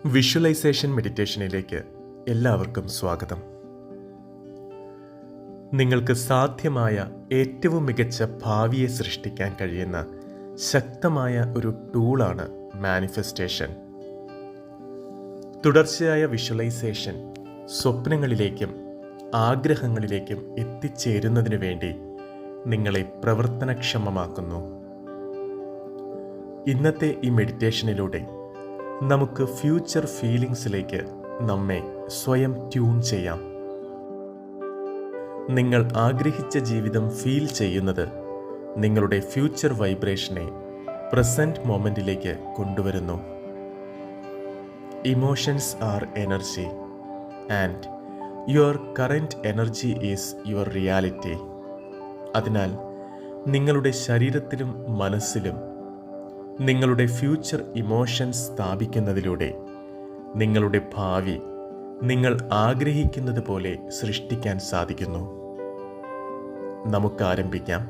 Visualisation മെഡിറ്റേഷനിലേക്ക് എല്ലാവർക്കും സ്വാഗതം. നിങ്ങൾക്ക് സാധ്യമായ ഏറ്റവും മികച്ച ഭാവിയെ സൃഷ്ടിക്കാൻ കഴിയുന്ന ശക്തമായ ഒരു ടൂളാണ് മാനിഫെസ്റ്റേഷൻ. തുടർച്ചയായ വിഷ്വലൈസേഷൻ സ്വപ്നങ്ങളിലേക്കും ആഗ്രഹങ്ങളിലേക്കും എത്തിച്ചേരുന്നതിനു വേണ്ടി നിങ്ങളെ പ്രവർത്തനക്ഷമമാക്കുന്നു. ഇന്നത്തെ ഈ മെഡിറ്റേഷനിലൂടെ നമുക്ക് ഫ്യൂച്ചർ ഫീലിംഗ്സിലേക്ക് നമ്മെ സ്വയം ട്യൂൺ ചെയ്യാം. നിങ്ങൾ ആഗ്രഹിച്ച ജീവിതം ഫീൽ ചെയ്യുന്നത് നിങ്ങളുടെ ഫ്യൂച്ചർ വൈബ്രേഷനെ പ്രസന്റ് മൊമെന്റിലേക്ക് കൊണ്ടുവരുന്നു. Emotions are energy and your current energy is your reality. അതിനാൽ നിങ്ങളുടെ ശരീരത്തിലും മനസ്സിലും നിങ്ങളുടെ ഫ്യൂച്ചർ ഇമോഷൻസ് സ്ഥാപിക്കുന്നതിലൂടെ നിങ്ങളുടെ ഭാവി നിങ്ങൾ ആഗ്രഹിക്കുന്നത് പോലെ സൃഷ്ടിക്കാൻ സാധിക്കുന്നു. നമുക്ക് ആരംഭിക്കാം.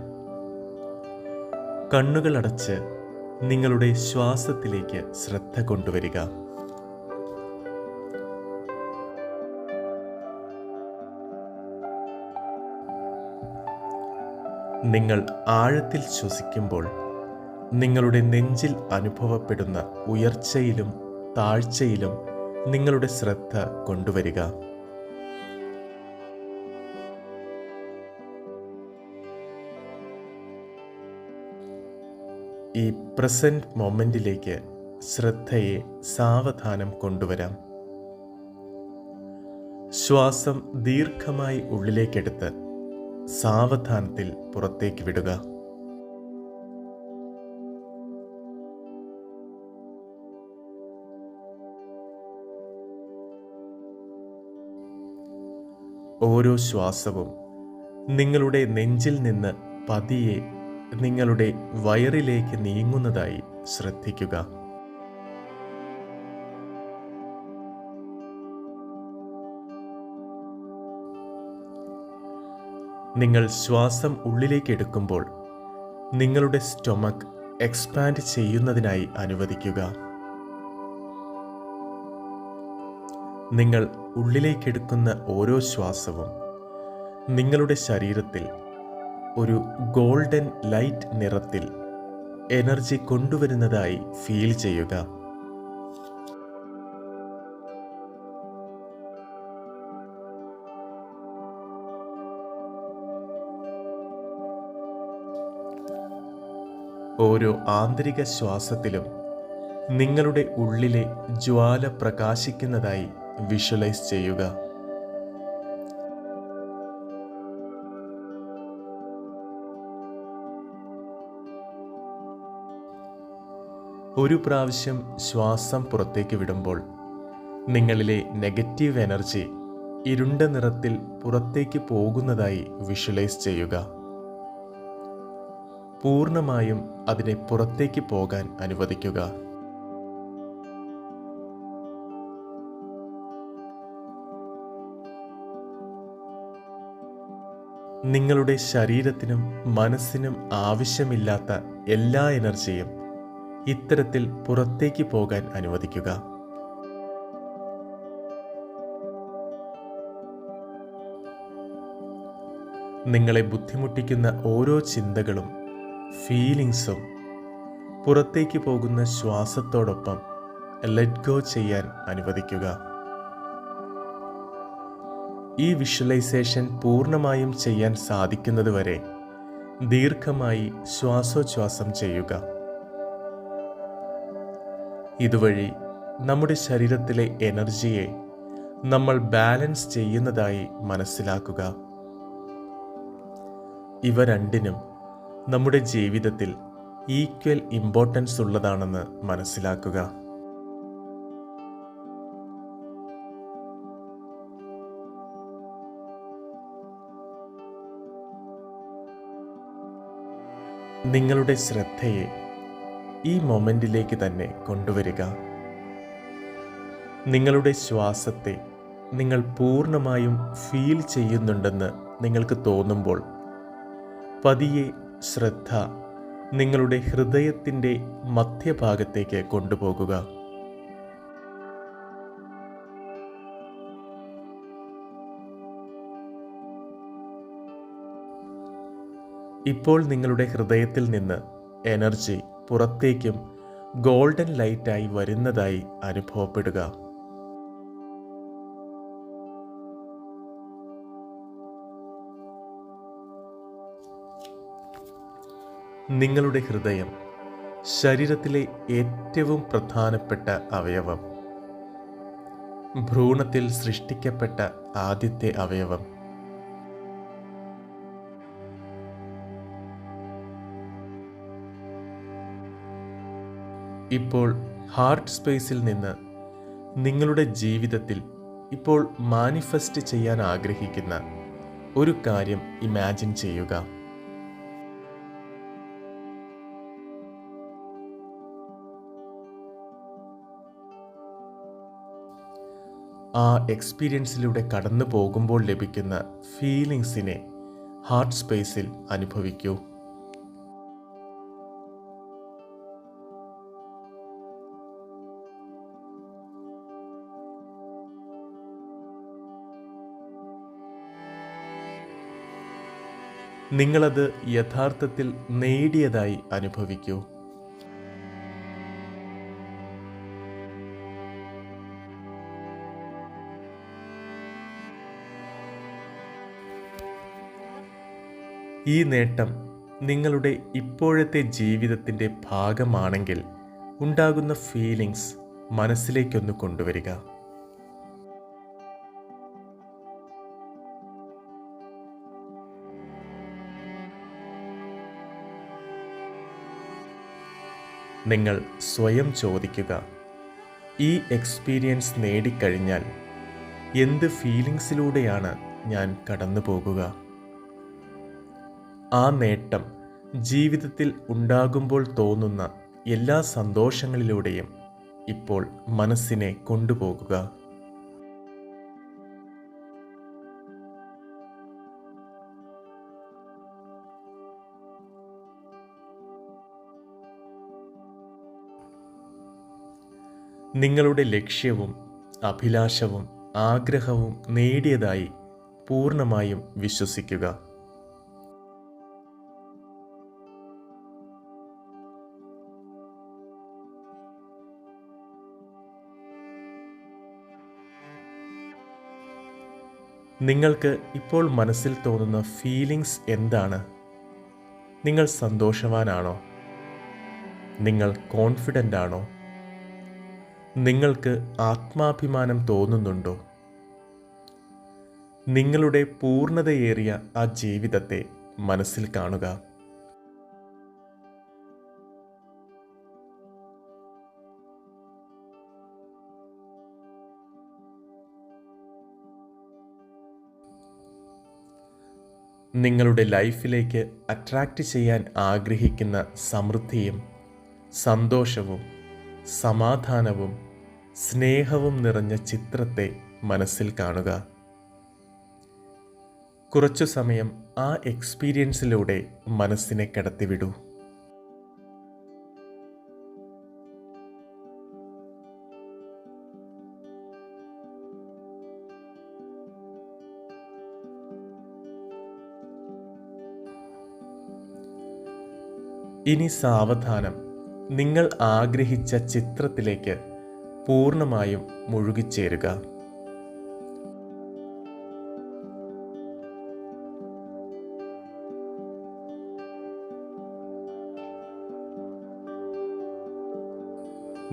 കണ്ണുകളടച്ച് നിങ്ങളുടെ ശ്വാസത്തിലേക്ക് ശ്രദ്ധ കൊണ്ടുവരിക. നിങ്ങൾ ആഴത്തിൽ ശ്വസിക്കുമ്പോൾ നിങ്ങളുടെ നെഞ്ചിൽ അനുഭവപ്പെടുന്ന ഉയർച്ചയിലും താഴ്ചയിലും നിങ്ങളുടെ ശ്രദ്ധ കൊണ്ടുവരിക. ഈ പ്രസന്റ് മൊമെന്റിലേക്ക് ശ്രദ്ധയെ സാവധാനം കൊണ്ടുവരാം. ശ്വാസം ദീർഘമായി ഉള്ളിലേക്കെടുത്ത് സാവധാനത്തിൽ പുറത്തേക്ക് വിടുക. ഓരോ ശ്വാസവും നിങ്ങളുടെ നെഞ്ചിൽ നിന്ന് പതിയെ നിങ്ങളുടെ വയറിലേക്ക് നീങ്ങുന്നതായി ശ്രദ്ധിക്കുക. നിങ്ങൾ ശ്വാസം ഉള്ളിലേക്ക് എടുക്കുമ്പോൾ നിങ്ങളുടെ സ്റ്റൊമക്ക് എക്സ്പാൻഡ് ചെയ്യുന്നതിനായി അനുവദിക്കുക. നിങ്ങൾ ഉള്ളിലേക്കെടുക്കുന്ന ഓരോ ശ്വാസവും നിങ്ങളുടെ ശരീരത്തിൽ ഒരു ഗോൾഡൻ ലൈറ്റ് നിറത്തിൽ എനർജി കൊണ്ടുവരുന്നതായി ഫീൽ ചെയ്യുക. ഓരോ ആന്തരിക ശ്വാസത്തിലും നിങ്ങളുടെ ഉള്ളിലെ ജ്വാല പ്രകാശിക്കുന്നതായി വിഷ്വലൈസ് ചെയ്യുക. ഒരു പ്രാവശ്യം ശ്വാസം പുറത്തേക്ക് വിടുമ്പോൾ നിങ്ങളിലെ നെഗറ്റീവ് എനർജി ഇരുണ്ട നിറത്തിൽ പുറത്തേക്ക് പോകുന്നതായി വിഷ്വലൈസ് ചെയ്യുക. പൂർണ്ണമായും അതിനെ പുറത്തേക്ക് പോകാൻ അനുവദിക്കുക. നിങ്ങളുടെ ശരീരത്തിനും മനസ്സിനും ആവശ്യമില്ലാത്ത എല്ലാ എനർജിയും ഇത്തരത്തിൽ പുറത്തേക്ക് പോകാൻ അനുവദിക്കുക. നിങ്ങളെ ബുദ്ധിമുട്ടിക്കുന്ന ഓരോ ചിന്തകളും ഫീലിങ്സും പുറത്തേക്ക് പോകുന്ന ശ്വാസത്തോടൊപ്പം ലെറ്റ് ഗോ ചെയ്യാൻ അനുവദിക്കുക. ഈ വിഷ്വലൈസേഷൻ പൂർണ്ണമായും ചെയ്യാൻ സാധിക്കുന്നതുവരെ ദീർഘമായി ശ്വാസോച്ഛ്വാസം ചെയ്യുക. ഇതുവഴി നമ്മുടെ ശരീരത്തിലെ എനർജിയെ നമ്മൾ ബാലൻസ് ചെയ്യുന്നതായി മനസ്സിലാക്കുക. ഇവ രണ്ടിനും നമ്മുടെ ജീവിതത്തിൽ ഈക്വൽ ഇമ്പോർട്ടൻസ് ഉള്ളതാണെന്ന് മനസ്സിലാക്കുക. നിങ്ങളുടെ ശ്രദ്ധയെ ഈ മൊമെന്റിലേക്ക് തന്നെ കൊണ്ടുവരിക. നിങ്ങളുടെ ശ്വാസത്തെ നിങ്ങൾ പൂർണ്ണമായും ഫീൽ ചെയ്യുന്നുണ്ടെന്ന് നിങ്ങൾക്ക് തോന്നുമ്പോൾ പതിയെ ശ്രദ്ധ നിങ്ങളുടെ ഹൃദയത്തിൻ്റെ മധ്യഭാഗത്തേക്ക് കൊണ്ടുപോകുക. ഇപ്പോൾ നിങ്ങളുടെ ഹൃദയത്തിൽ നിന്ന് എനർജി പുറത്തേക്കും ഗോൾഡൻ ലൈറ്റായി വരുന്നതായി അനുഭവപ്പെടുക. നിങ്ങളുടെ ഹൃദയം ശരീരത്തിലെ ഏറ്റവും പ്രധാനപ്പെട്ട അവയവം. ഭ്രൂണത്തിൽ സൃഷ്ടിക്കപ്പെട്ട ആദ്യത്തെ അവയവം. ഇപ്പോൾ ഹാർട്ട് സ്പേസിൽ നിന്ന് നിങ്ങളുടെ ജീവിതത്തിൽ ഇപ്പോൾ മാനിഫെസ്റ്റ് ചെയ്യാൻ ആഗ്രഹിക്കുന്ന ഒരു കാര്യം ഇമാജിൻ ചെയ്യുക. ആ എക്സ്പീരിയൻസിലൂടെ കടന്നു പോകുമ്പോൾ ലഭിക്കുന്ന ഫീലിങ്സിനെ ഹാർട്ട് സ്പേസിൽ അനുഭവിക്കൂ. നിങ്ങളത് യഥാർത്ഥത്തിൽ നേടിയതായി അനുഭവിക്കൂ. ഈ നേട്ടം നിങ്ങളുടെ ഇപ്പോഴത്തെ ജീവിതത്തിൻ്റെ ഭാഗമാണെങ്കിൽ ഉണ്ടാകുന്ന ഫീലിങ്സ് മനസ്സിലേക്കൊന്ന് കൊണ്ടുവരിക. നിങ്ങൾ സ്വയം ചോദിക്കുക, ഈ എക്സ്പീരിയൻസ് നേടിക്കഴിഞ്ഞാൽ എന്ത് ഫീലിങ്സിലൂടെയാണ് ഞാൻ കടന്നു പോകുക? ആ നേട്ടം ജീവിതത്തിൽ ഉണ്ടാകുമ്പോൾ തോന്നുന്ന എല്ലാ സന്തോഷങ്ങളിലൂടെയും ഇപ്പോൾ മനസ്സിനെ കൊണ്ടുപോകുക. നിങ്ങളുടെ ലക്ഷ്യവും അഭിലാഷവും ആഗ്രഹവും നേടിയതായി പൂർണ്ണമായും വിശ്വസിക്കുക. നിങ്ങൾക്ക് ഇപ്പോൾ മനസ്സിൽ തോന്നുന്ന ഫീലിങ്സ് എന്താണ്? നിങ്ങൾ സന്തോഷവാനാണോ? നിങ്ങൾ കോൺഫിഡൻ്റ് ആണോ? നിങ്ങൾക്ക് ആത്മാഭിമാനം തോന്നുന്നുണ്ടോ? നിങ്ങളുടെ പൂർണ്ണതയേറിയ ആ ജീവിതത്തെ മനസ്സിൽ കാണുക. നിങ്ങളുടെ ലൈഫിലേക്ക് അട്രാക്റ്റ് ചെയ്യാൻ ആഗ്രഹിക്കുന്ന സമൃദ്ധിയും സന്തോഷവും സമാധാനവും സ്നേഹവും നിറഞ്ഞ ചിത്രത്തെ മനസ്സിൽ കാണുക. കുറച്ചു സമയം ആ എക്സ്പീരിയൻസിലൂടെ മനസ്സിനെ കടത്തിവിടൂ. ഇനി സാവധാനം നിങ്ങൾ ആഗ്രഹിച്ച ചിത്രത്തിലേക്ക് പൂർണ്ണമായും മുഴുകിച്ചേരുക.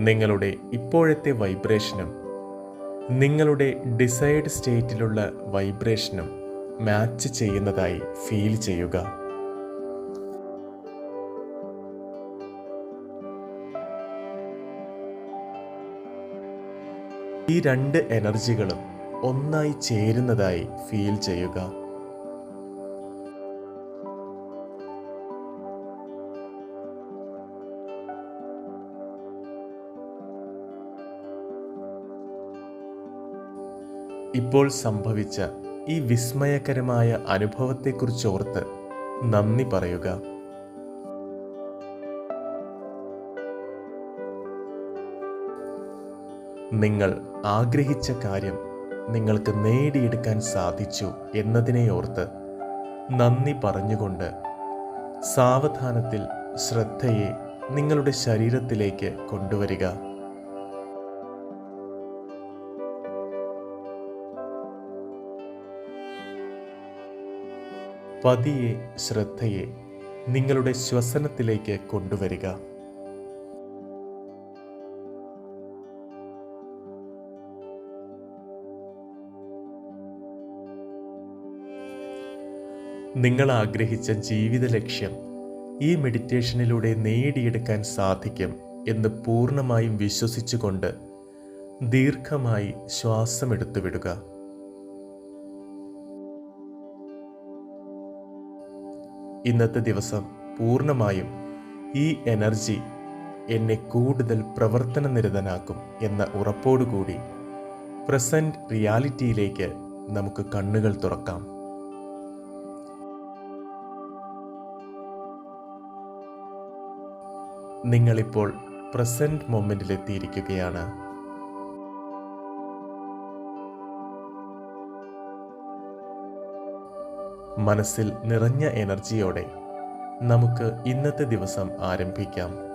നിങ്ങളുടെ ഇപ്പോഴത്തെ വൈബ്രേഷനും നിങ്ങളുടെ ഡിസൈർഡ് സ്റ്റേറ്റിലുള്ള വൈബ്രേഷനും മാച്ച് ചെയ്യുന്നതായി ഫീൽ ചെയ്യുക. ഈ രണ്ട് എനർജികളും ഒന്നായി ചേരുന്നതായി ഫീൽ ചെയ്യുക. ഇപ്പോൾ സംഭവിച്ച ഈ വിസ്മയകരമായ അനുഭവത്തെക്കുറിച്ചോർത്ത് നന്ദി പറയുക. നിങ്ങൾ ആഗ്രഹിച്ച കാര്യം നിങ്ങൾക്ക് നേടിയെടുക്കാൻ സാധിച്ചു എന്നതിനെ ഓർത്ത് നന്ദി പറഞ്ഞുകൊണ്ട് സാവധാനത്തിൽ ശ്രദ്ധയെ നിങ്ങളുടെ ശരീരത്തിലേക്ക് കൊണ്ടുവരിക. പതിയെ ശ്രദ്ധയെ നിങ്ങളുടെ ശ്വസനത്തിലേക്ക് കൊണ്ടുവരിക. നിങ്ങൾ ആഗ്രഹിച്ച ജീവിത ലക്ഷ്യം ഈ മെഡിറ്റേഷനിലൂടെ നേടിയെടുക്കാൻ സാധിക്കും എന്ന് പൂർണ്ണമായും വിശ്വസിച്ചുകൊണ്ട് ദീർഘമായി ശ്വാസമെടുത്തു വിടുക. ഇന്നത്തെ ദിവസം പൂർണ്ണമായും ഈ എനർജി എന്നെ കൂടുതൽ പ്രവർത്തനനിരതനാക്കും എന്ന ഉറപ്പോടുകൂടി പ്രസന്റ് റിയാലിറ്റിയിലേക്ക് നമുക്ക് കണ്ണുകൾ തുറക്കാം. നിങ്ങളിപ്പോൾ പ്രസന്റ് മൊമെന്റിലെത്തിയിരിക്കുകയാണ്. മനസ്സിൽ നിറഞ്ഞ എനർജിയോടെ നമുക്ക് ഇന്നത്തെ ദിവസം ആരംഭിക്കാം.